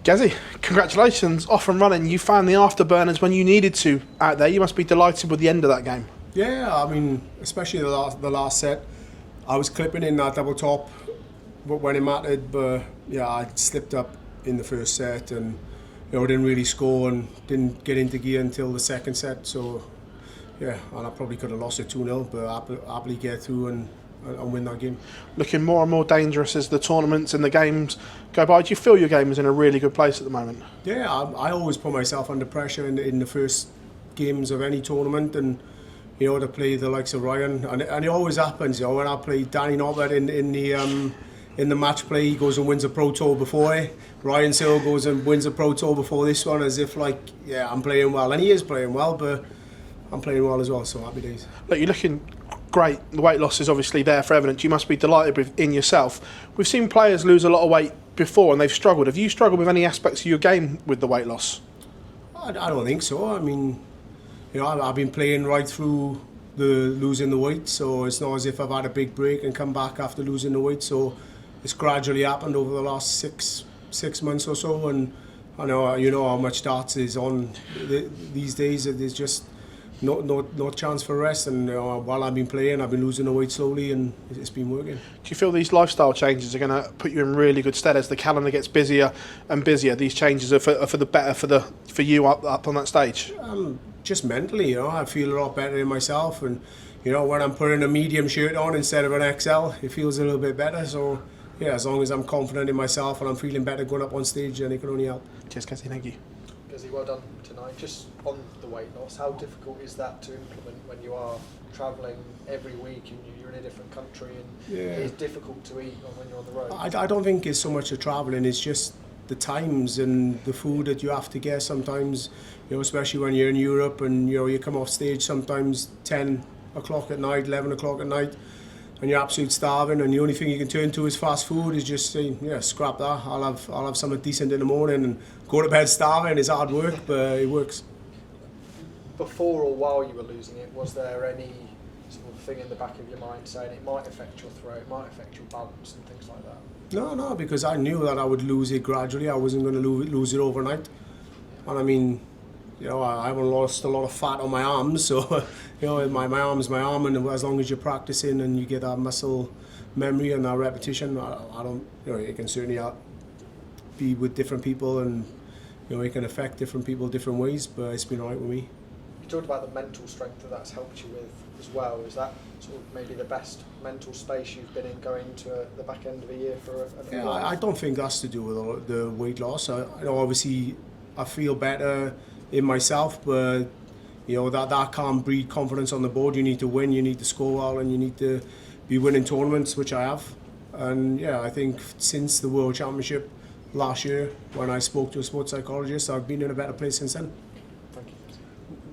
Gazzy, congratulations, off and running. You found the afterburners when you needed to out there. You must be delighted with the end of that game. Yeah, I mean, especially the last set. I was clipping in that double top when it mattered, but yeah, I slipped up in the first set and didn't really score and didn't get into gear until the second set. So yeah, and I probably could have lost it 2-0, but happily get through and win that game. Looking more and more dangerous as the tournaments and the games go by. Do you feel your game is in a really good place at the moment? Yeah, I always put myself under pressure in the first games of any tournament, and to play the likes of Ryan, and it always happens. When I play Danny Norbert in the match play, he goes and wins a Pro Tour before. Ryan Searle goes and wins a Pro Tour before this one, as if I'm playing well, and he is playing well, but I'm playing well as well. So happy days. Look, you're looking great. The weight loss is obviously there for evidence. You must be delighted in yourself. We've seen players lose a lot of weight before and they've struggled. Have you struggled with any aspects of your game with the weight loss? I don't think so. I mean, I've been playing right through the losing the weight, so it's not as if I've had a big break and come back after losing the weight. So it's gradually happened over the last six months or so, and I know how much darts is on these days. There's just no chance for rest, and while I've been playing, I've been losing the weight slowly, and it's been working. Do you feel these lifestyle changes are going to put you in really good stead as the calendar gets busier and busier? These changes are for the better for you up on that stage. Just mentally, I feel a lot better in myself, and when I'm putting a medium shirt on instead of an XL, it feels a little bit better. So yeah, as long as I'm confident in myself and I'm feeling better going up on stage, then it can only help. Cheers, Cassie. Thank you. Gazzy, well done tonight. Just on the weight loss, how difficult is that to implement when you are travelling every week and you're in a different country, and it is difficult to eat when you're on the road? I don't think it's so much the travelling, it's just the times and the food that you have to get sometimes, especially when you're in Europe and you come off stage sometimes 10 o'clock at night, 11 o'clock at night, and you're absolutely starving, and the only thing you can turn to is fast food. Is just saying, scrap that, I'll have something decent in the morning and go to bed starving. It's hard work, but it works. Before or while you were losing it, was there any sort of thing in the back of your mind saying it might affect your throat, it might affect your balance and things like that? No, because I knew that I would lose it gradually. I wasn't going to lose it overnight. And I mean, I haven't lost a lot of fat on my arms, so my arm's my arm, and as long as you're practicing and you get that muscle memory and that repetition, I don't. It can certainly be with different people, and it can affect different people different ways. But it's been alright with me. You talked about the mental strength that's helped you with as well. Is that sort of maybe the best mental space you've been in going to the back end of a year for a I don't think that's to do with the weight loss. Obviously I feel better in myself, but that can't breed confidence on the board. You need to win, you need to score well, and you need to be winning tournaments, which I have. And I think since the World Championship last year, when I spoke to a sports psychologist, I've been in a better place since then. Thank you.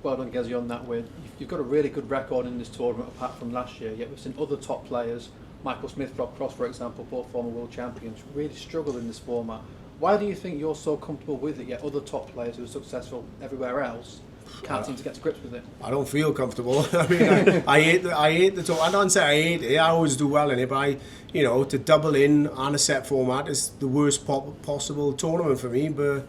Well done, Gazzy, on that win. You've got a really good record in this tournament apart from last year, yet we've seen other top players, Michael Smith, Rob Cross for example, both former world champions, really struggle in this format. Why do you think you're so comfortable with it, yet other top players who are successful everywhere else can't seem to get to grips with it? I don't feel comfortable. I mean, I hate the tour. I don't say I hate it. I always do well in it, but to double in on a set format is the worst possible tournament for me. But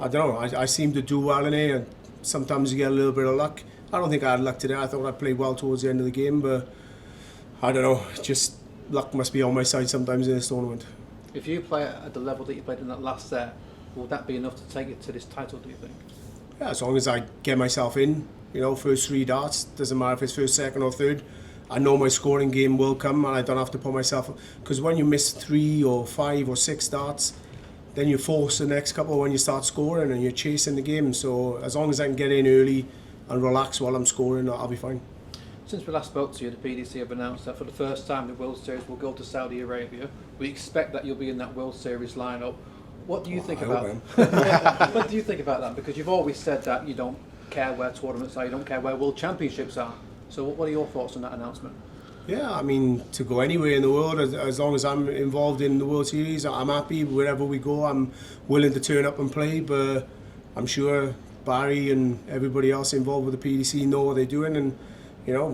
I don't know. I seem to do well in it, and sometimes you get a little bit of luck. I don't think I had luck today. I thought I played well towards the end of the game, but I don't know. Just luck must be on my side sometimes in this tournament. If you play at the level that you played in that last set, will that be enough to take you to this title, do you think? Yeah, as long as I get myself in, first 3 darts, doesn't matter if it's first, second or third, I know my scoring game will come, and I don't have to put myself, because when you miss 3 or 5 or 6 darts, then you force the next couple when you start scoring and you're chasing the game. So as long as I can get in early and relax while I'm scoring, I'll be fine. Since we last spoke to you, the PDC have announced that for the first time the World Series will go to Saudi Arabia. We expect that you'll be in that World Series lineup. What do you think about What do you think about that? Because you've always said that you don't care where tournaments are, you don't care where World Championships are. So what are your thoughts on that announcement? Yeah, I mean, to go anywhere in the world, as long as I'm involved in the World Series, I'm happy. Wherever we go, I'm willing to turn up and play. But I'm sure Barry and everybody else involved with the PDC know what they're doing, and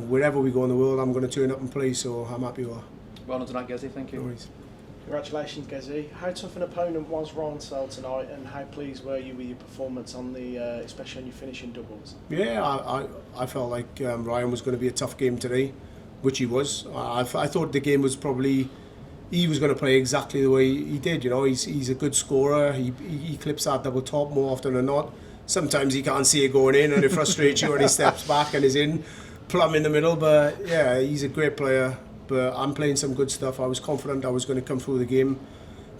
wherever we go in the world, I'm going to turn up and play. So I'm happy with that. Well done tonight, Gazzy. Thank you. No worries. Congratulations, Gezi. How tough an opponent was Ronsell tonight, and how pleased were you with your performance on the, especially on your finishing doubles? Yeah, I felt like Ryan was going to be a tough game today, which he was. I thought the game was probably, he was going to play exactly the way he did. You know, he's a good scorer. He clips that double top more often than not. Sometimes he can't see it going in, and it frustrates you when he steps back and is in plumb in the middle. But yeah, he's a great player. But I'm playing some good stuff. I was confident I was going to come through the game.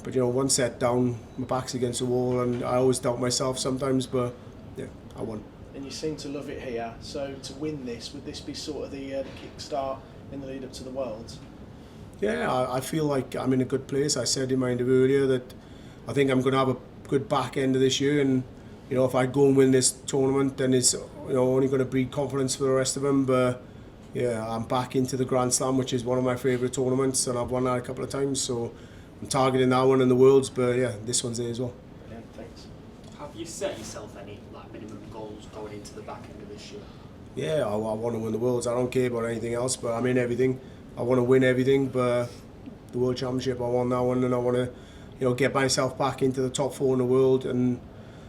But, you know, one set down, my back's against the wall, and I always doubt myself sometimes. But, yeah, I won. And you seem to love it here. So to win this, would this be sort of the kick-start in the lead-up to the Worlds? Yeah, I feel like I'm in a good place. I said in my interview earlier that I think I'm going to have a good back end of this year. And, you know, if I go and win this tournament, then it's, you know, only going to breed confidence for the rest of them. But yeah, I'm back into the Grand Slam, which is one of my favourite tournaments, and I've won that a couple of times, so I'm targeting that one in the Worlds, but yeah, this one's there as well. Brilliant, thanks. Have you set yourself any minimum goals going into the back end of this year? Yeah, I want to win the Worlds. I don't care about anything else, but I'm in everything. I want to win everything, but the World Championship, I won that one, and I want to, you know, get myself back into the top 4 in the world and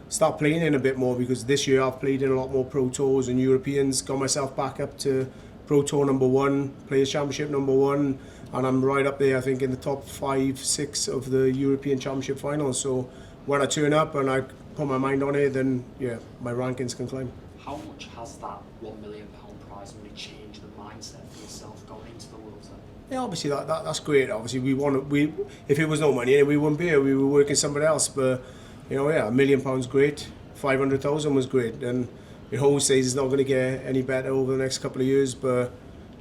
start playing in a bit more, because this year I've played in a lot more Pro Tours and Europeans, got myself back up to Pro Tour #1, Players Championship #1, and I'm right up there, I think, in the top 5, 6 of the European Championship finals. So when I turn up and I put my mind on it, then yeah, my rankings can climb. How much has that £1 million prize money changed the mindset for yourself going into the Worlds then? Yeah, obviously that's great. Obviously we if it was no money, we wouldn't be here. We were working somewhere else. But you know, yeah, £1 million great. 500,000 was great, and you know, who says it's not going to get any better over the next couple of years, but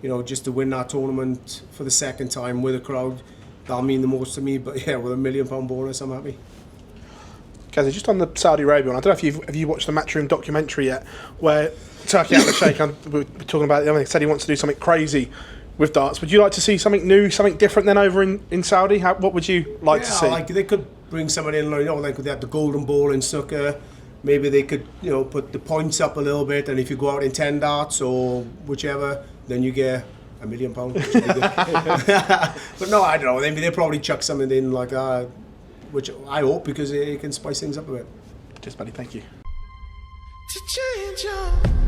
you know, just to win that tournament for the second time with a crowd, that'll mean the most to me. But yeah, with £1 million bonus, I'm happy. Gezi, just on the Saudi Arabia one, I don't know if have you watched the Matchroom documentary yet, where Turkey Al Sheikh, we were talking about the other thing, said he wants to do something crazy with darts. Would you like to see something new, something different than over in Saudi? What would you like to see? Like they could bring somebody in, you know, like they had the golden ball in snooker. Maybe they could, you know, put the points up a little bit, and if you go out in 10 darts or whichever, then you get £1 million. Which would be good. But no, I don't know. They probably chuck something in like that, which I hope, because it can spice things up a bit. Just buddy, thank you. To change your